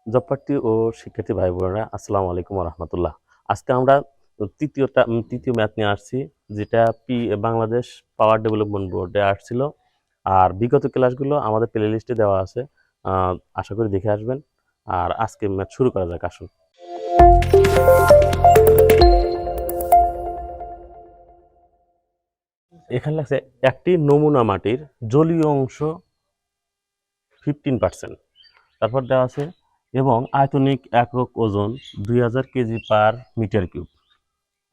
Job প্রার্থী ও শিক্ষার্থী ভাই বোনেরা, আসসালামু আলাইকুম ওয়া রাহমাতুল্লাহ। আজকে আমরা তৃতীয় ম্যাথ নিয়ে আসছি, যেটা বাংলাদেশ পাওয়ার ডেভেলপমেন্ট বোর্ডে আসছিল। আর বিগত ক্লাসগুলো আমাদের প্লে লিস্টে দেওয়া আছে, আশা করি দেখে আসবেন। আর আজকে ম্যাথ শুরু করা যাক, আসুন। এখানে লাগছে একটি নমুনা মাটির জলীয় অংশ 15%, তারপর দেওয়া আছে এবং আয়তনিক একক ওজন 2000 কেজি পার মিটার কিউব।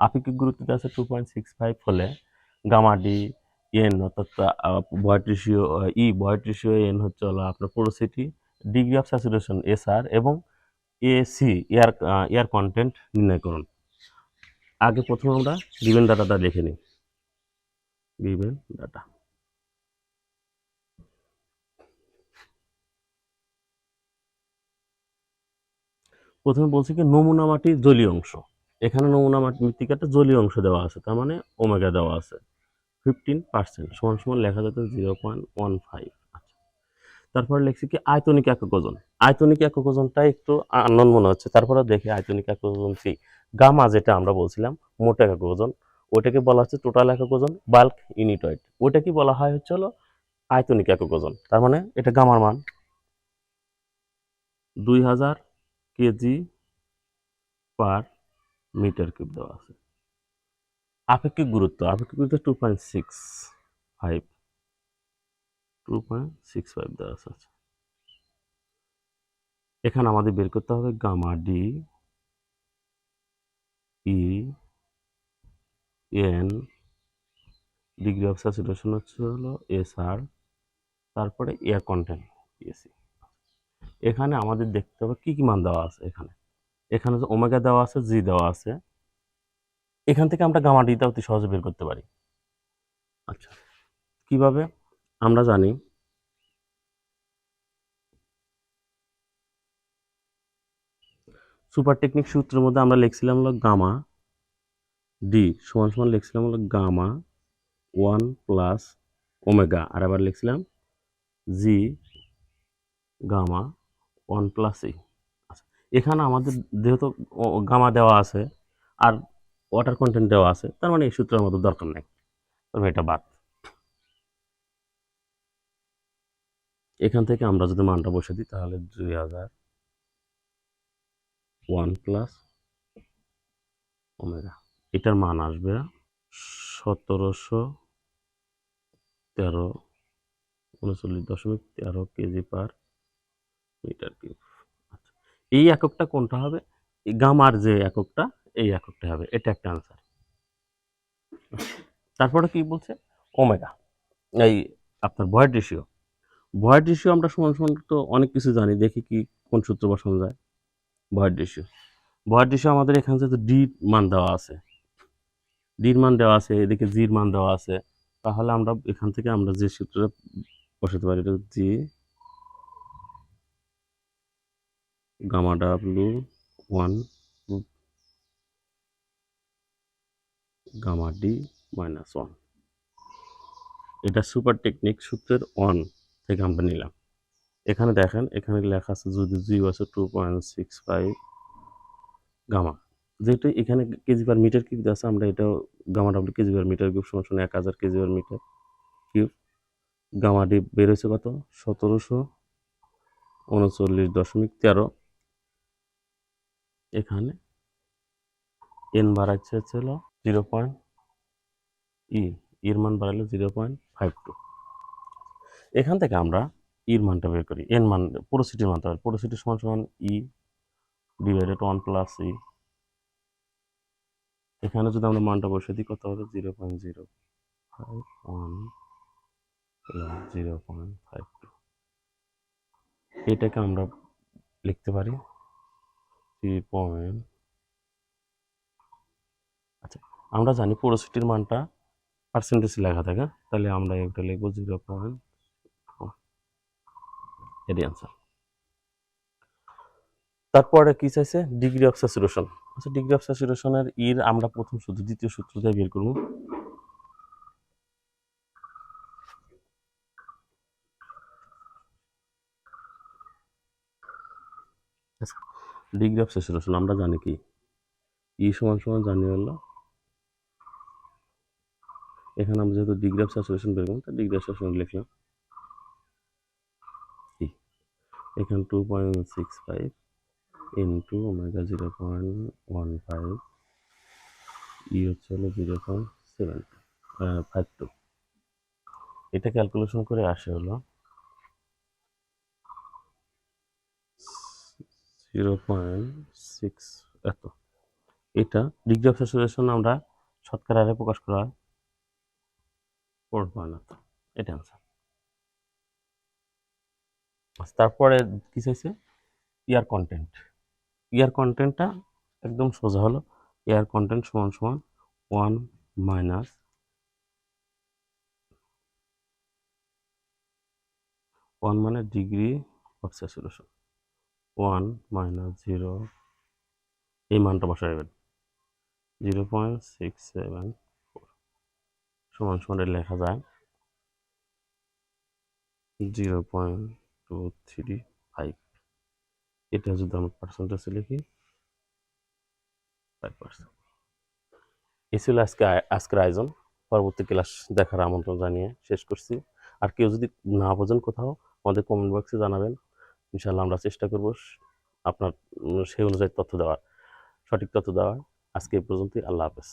আপেক্ষিক গুরুত্ব আছে 2.65 হলে গামা ডি এন, অর্থাৎ void ratio void ratio N হচ্ছে হলো আপনার porosity, degree of saturation S R এবং এসি এয়ার কন্টেন্ট নির্ণয় করুন। আগে প্রথমে আমরা গিভেন ডাটাটা লিখে নিই। গিভেন ডাটা, প্রথমে বলছি কি নমুনা মাটির জলীয় অংশ। এখানে নমুনা মাটির মৃত্তিকাটা জলীয় অংশ দেওয়া আছে, তার মানে ওমেগা দেওয়া আছে 15%, সমান সমান লেখা যেত 0.15। তারপর লিখছি কি আয়তনিক একক ওজন। আয়তনিক একক ওজনটা একটু আননোন মনে হচ্ছে, তারপরে দেখি আয়তনিক একক ওজন কি। গামা যেটা আমরা বলছিলাম মোট একক ওজন, ওইটাকে বলা হচ্ছে টোটাল একক ওজন, বাল্ক ইউনিট ওয়েট। ওইটা কি বলা হয় হচ্ছে হলো আয়তনিক একক ওজন। তার মানে এটা গামার মান 2000 কেজি পার মিটার কিউব দেওয়া আছে। আপেক্ষিক গুরুত্ব 2.65 দেওয়া আছে। এখানে আমাদের বের করতে হবে gamma D E N, degree of saturation হচ্ছে হলো এস আর, তারপরে এয়ার কন্টেন্ট এসি। এখানে আমাদের দেখতে হবে কি কি মান দেওয়া আছে। এখানে যে ওমেগা দেওয়া আছে, জি দেওয়া আছে, এখান থেকে আমরা গামা ডিটা অতি সহজে বের করতে পারি। আচ্ছা, কিভাবে? আমরা জানি সুপার টেকনিক সূত্রের মধ্যে আমরা লিখছিলাম হলো গামা ডি সমান সমান লিখছিলাম হলো গামা 1 প্লাস ওমেগা, আর আবার লিখছিলাম জি গামা 1 প্লাস ই। এখানে আমাদের যেহেতু গামা দেওয়া আছে আর ওয়াটার কন্টেন্ট দেওয়া আছে, তার মানে এই সূত্রের মতো দরকার নেই, তবে এটা বাদ। এখান থেকে আমরা যদি মানটা বসে দিই তাহলে 2001 প্লাস ওমেগা, এটার মান আসবে 1713.13 কেজি পার মিটার কিউব। আচ্ছা, এই এককটা কোনটা হবে? এই গামার যে এককটা, এই এককটা হবে। এটা একটা আনসার। তারপরে কি বলছে? ওমেগা, এই আপনার ভয়েড রেশিও। ভয়েড রেশিও আমরা সমান সমান তো অনেক কিছু জানি, দেখি কি কোন সূত্র বসানো যায়। ভয়েড রেশিও আমাদের এখানে যেহেতু ডি মান দেওয়া আছে, ডির মান দেওয়া আছে, এদিকে জির মান দেওয়া আছে, তাহলে আমরা এখান থেকে আমরা যে সূত্রটা বসাতে পারি, এটা জি গামা ডাব্লু 1 গামা ডি -1। এটা সুপার টেকনিক সূত্রের 1 থেকে আমরা নিলাম। এখানে দেখেন, এখানে লেখা আছে যদি জি আছে 2.65 গামা, যেহেতু এখানে কেজি পার মিটার কিউব আছে, আমরা এটাও gamma W KG per metre cube সমান 1000 KG per metre cube. Gamma D বের হয়েছে কত? 1739.13। এখানে এন বাড়াচ্ছে হচ্ছিল 0. এর মান বাড়ালো 0.52। এখান থেকে আমরা ইর মানটা বের করি, এন মান পোরোসিটির মানটা, পোরোসিটি সমান সমান ই ডিভাইডেড 1 প্লাস ই। এখানে যদি আমরা মানটা বসে দিই কত হবে? 0.051 প্লাস 0.52। এটাকে আমরা লিখতে পারি 3. আচ্ছা, আমরা জানি পোরোসিটির মানটা পার্সেন্টেজ লেখা থাকে, তাহলে আমরা এটা লিখবো 0.4। এটি আনসার। তারপরে কি চাইছে? Degree of saturation. আচ্ছা, ডিগ্রি অফ স্যাচুরেশনের ইর আমরা প্রথম সূত্র, দ্বিতীয় সূত্র দিয়ে বের করব। ডিগ্রি অফ স্যাচুরেশন আমরা জানি কি ই সমান সমান জানি হলো এখানে আমরা যেহেতু ডিগ্রি অফ স্যাচুরেশন বের করলাম ডিগ্রি অফ স্যাচুরেশন লিখলাম ই এখানে 2.65 ইন্টু ওমেগা 0.15 ই হচ্ছে হলো 0.752 এটা ক্যালকুলেশন করে আসে হলো 0.6 এত। এটা ডিগ্রি অফ স্যাচুরেশন আমরা শতকরা হারে প্রকাশ করা হয় 4.8 এটা আনসার। তারপরে কি চাইছে ইয়ার কন্টেন্ট। ইয়ার কন্টেন্টটা একদম সোজা হলো এয়ার কন্টেন্ট সমান সমান 1 মাইনাস 1 মানে ডিগ্রি অফ স্যাচুরেশন 1 মাইনাস 0 এই মানটা বসাই দেবেন 0.674 সমান সমান লেখা যায় 0.235 এটা যদি আমরা পার্সেন্টেজ লিখি 5%। এই ছিল আজকের আয়োজন। পরবর্তী ক্লাস দেখার আমন্ত্রণ জানিয়ে শেষ করছি। আর কেউ যদি না বোঝেন কোথাও আমাদের কমেন্ট বক্সে জানাবেন, ইনশাল্লাহ আমরা চেষ্টা করব আপনার সেই অনুযায়ী তথ্য দেওয়ার, সঠিক তথ্য দেওয়ার। আজকে এই পর্যন্তই। আল্লাহ হাফেজ।